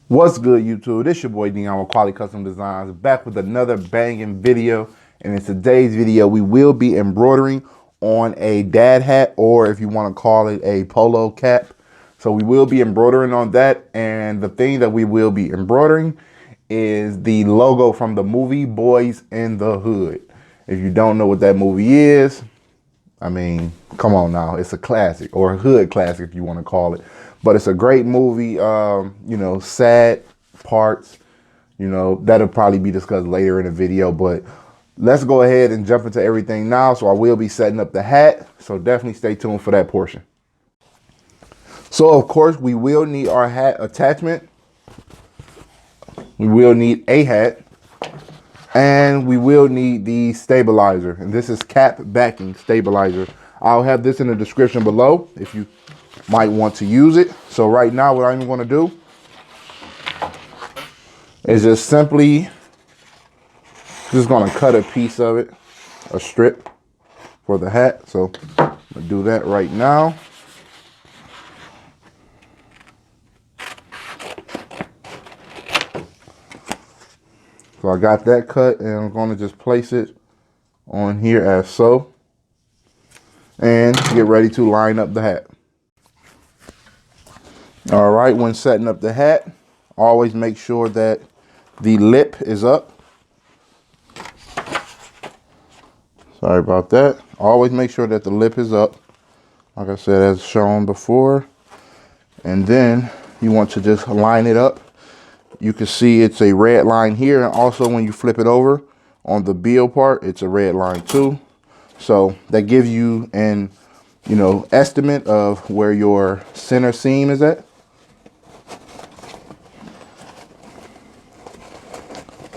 What's good, YouTube? This your boy Dion with Quality Custom Designs, back with another banging video. And in today's video, we will be embroidering on a dad hat, or if you want to call it a polo cap. So we will be embroidering on that, and the thing that we will be embroidering is the logo from the movie Boyz in the Hood. If you don't know what that movie is, I mean, come on now. It's a classic, or a hood classic if you want to call it. But it's a great movie, sad parts, that'll probably be discussed later in the video. But let's go ahead and jump into everything now. So I will be setting up the hat. So definitely stay tuned for that portion. So, of course, we will need our hat attachment. We will need a hat. And we will need the stabilizer. And this is cap backing stabilizer. I'll have this in the description below if you might want to use it. So right now, what I'm going to do is just simply going to cut a piece of it, a strip for the hat. So I'm going to do that right now. So I got that cut, and I'm going to just place it on here as so, and get ready to line up the hat. All right, when setting up the hat, always make sure that the lip is up. Sorry about that. Always make sure that the lip is up, like I said, as shown before. And then you want to just line it up. You can see it's a red line here, and also when you flip it over on the bill part, it's a red line too. So that gives you an estimate of where your center seam is at.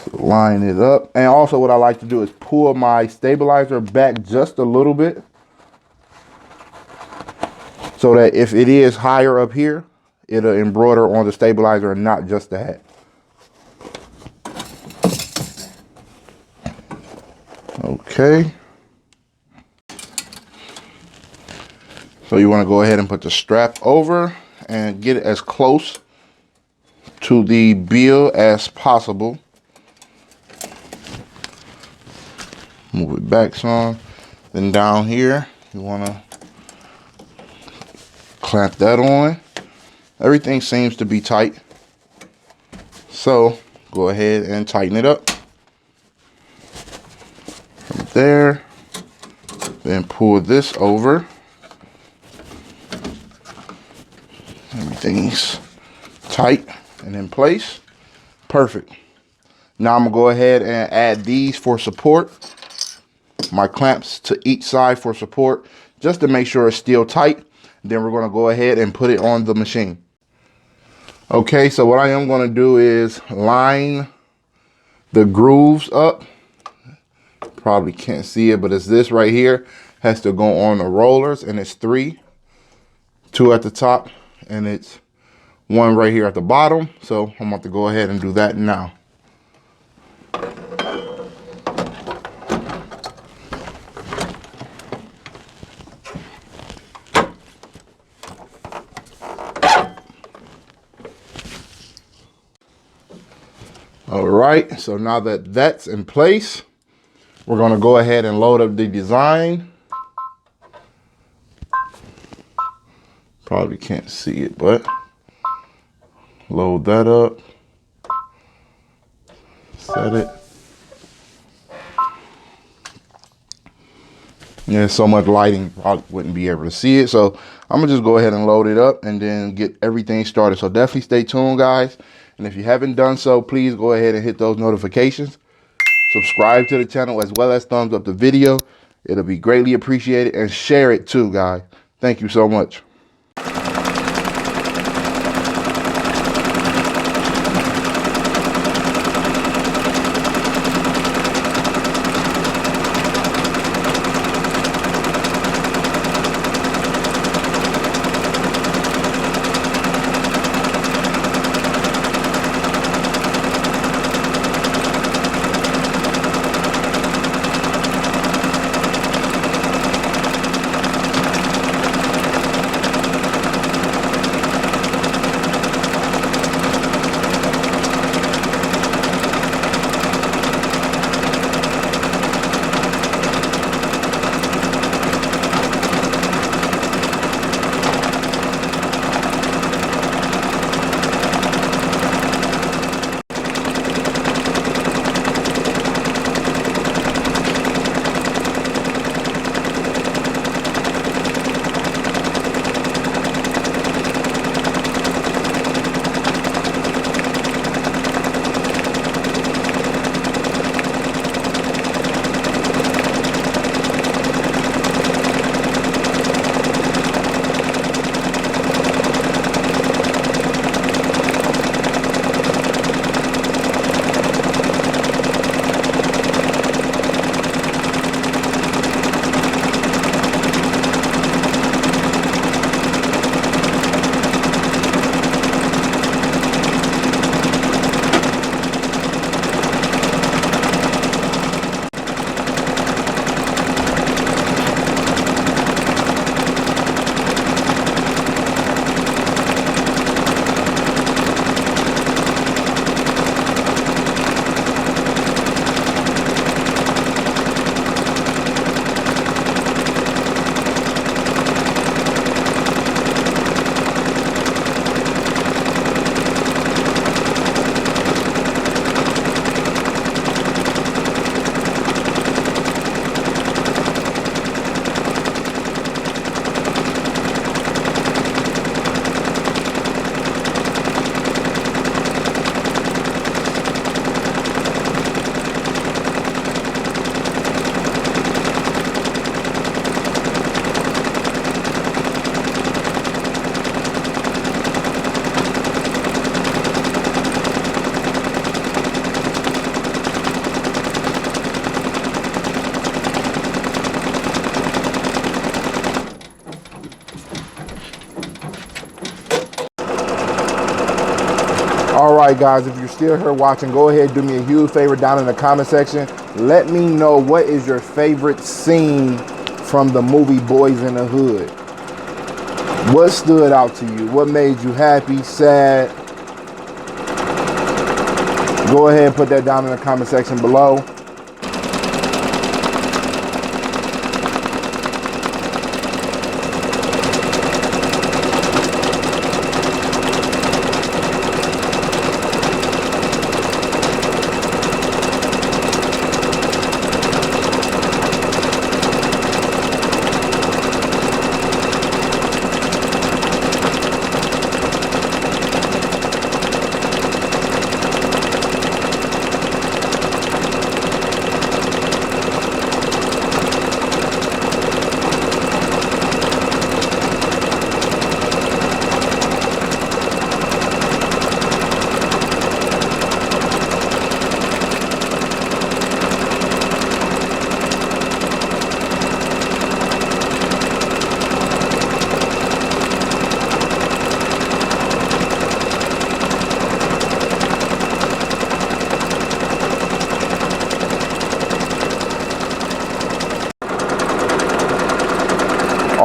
So line it up. And also what I like to do is pull my stabilizer back just a little bit, so that if it is higher up here, it'll embroider on the stabilizer and not just the hat. Okay. So you want to go ahead and put the strap over and get it as close to the bill as possible. Move it back some. Then down here, you want to clamp that on. Everything seems to be tight, so go ahead and tighten it up from there. Then pull this over. Everything's tight and in place. Perfect. Now I'm gonna go ahead and add these for support. My clamps to each side for support, just to make sure it's still tight. Then we're gonna go ahead and put it on the machine. Okay, so what I am going to do is line the grooves up. Probably can't see it, but it's this right here. Has to go on the rollers, and it's 3. 2 at the top, and it's 1 right here at the bottom. So I'm about to go ahead and do that now. All right, so now that that's in place, we're going to go ahead and load up the design. Probably can't see it, but load that up. Set it. There's so much lighting, probably wouldn't be able to see it. So I'm going to just go ahead and load it up and then get everything started. So definitely stay tuned, guys. And if you haven't done so, please go ahead and hit those notifications. Subscribe to the channel, as well as thumbs up the video. It'll be greatly appreciated. And share it too, guys. Thank you so much. All right, guys, if you're still here watching, go ahead and do me a huge favor down in the comment section. Let me know what is your favorite scene from the movie Boyz in the Hood. What stood out to you? What made you happy, sad? Go ahead and put that down in the comment section below.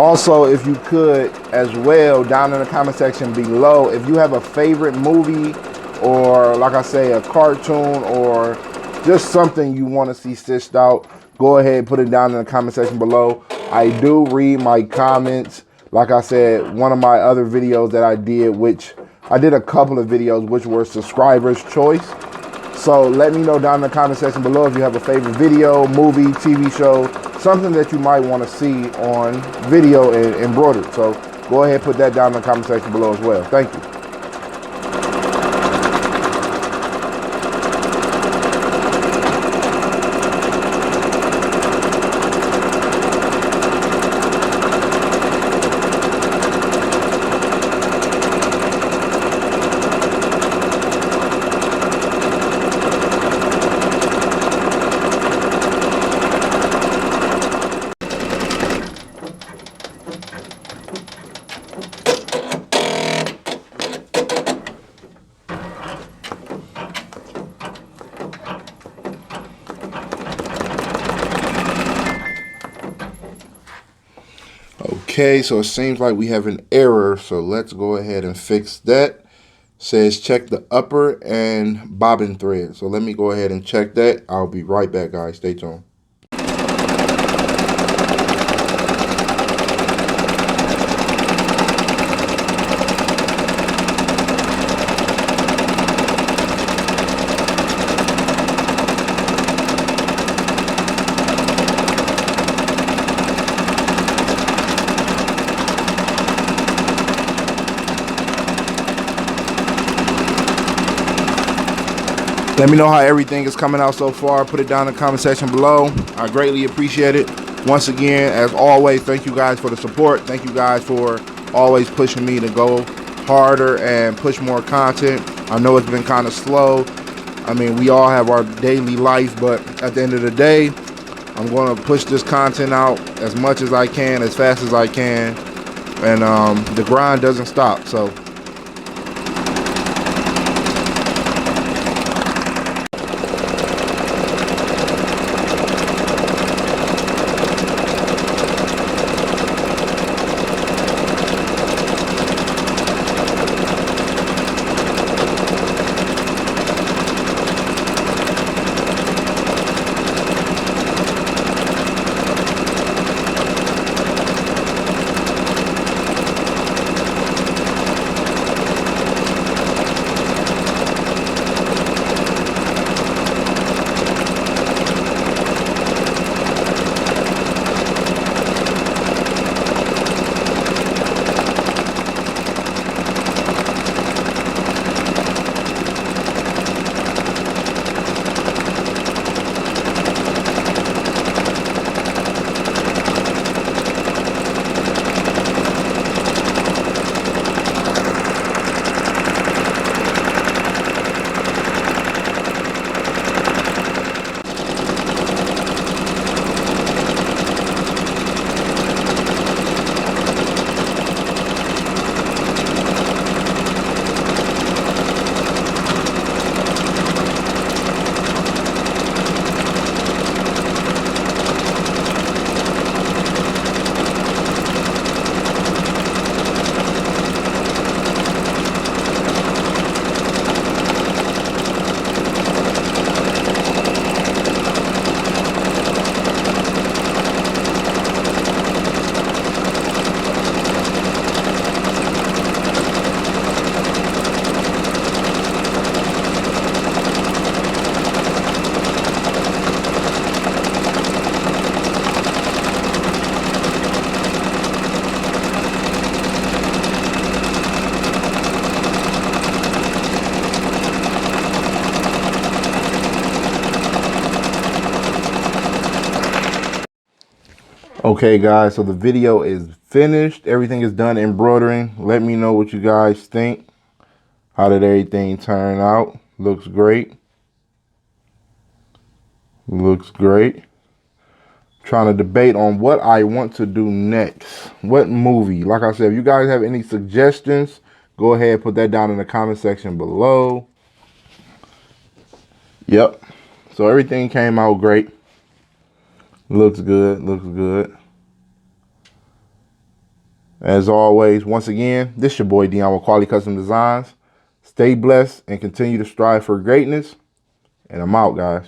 Also, if you could as well, down in the comment section below, if you have a favorite movie or, like I say, a cartoon or just something you want to see stitched out, go ahead and put it down in the comment section below. I do read my comments. Like I said, one of my other videos that I did, which I did a couple of videos which were subscribers' choice. So let me know down in the comment section below if you have a favorite video, movie, TV show, something that you might want to see on video and embroidered. So go ahead and put that down in the comment section below as well. Thank you. Okay, so it seems like we have an error, so let's go ahead and fix that. Says check the upper and bobbin thread. So let me go ahead and check that. I'll be right back, guys. Stay tuned. Let me know how everything is coming out so far. Put it down in the comment section below. I greatly appreciate it. Once again, as always, thank you guys for the support. Thank you guys for always pushing me to go harder and push more content. I know it's been kind of slow. I mean, we all have our daily life, but at the end of the day, I'm going to push this content out as much as I can, as fast as I can. And the grind doesn't stop, so. Okay guys, so the video is finished. Everything is done embroidering. Let me know what you guys think. How did everything turn out? Looks great. Looks great. Trying to debate on what I want to do next. What movie? Like I said, if you guys have any suggestions, go ahead and put that down in the comment section below. Yep. So everything came out great. Looks good. Looks good. As always, once again, this your boy Dion with Quality Custom Designs. Stay blessed and continue to strive for greatness. And I'm out, guys.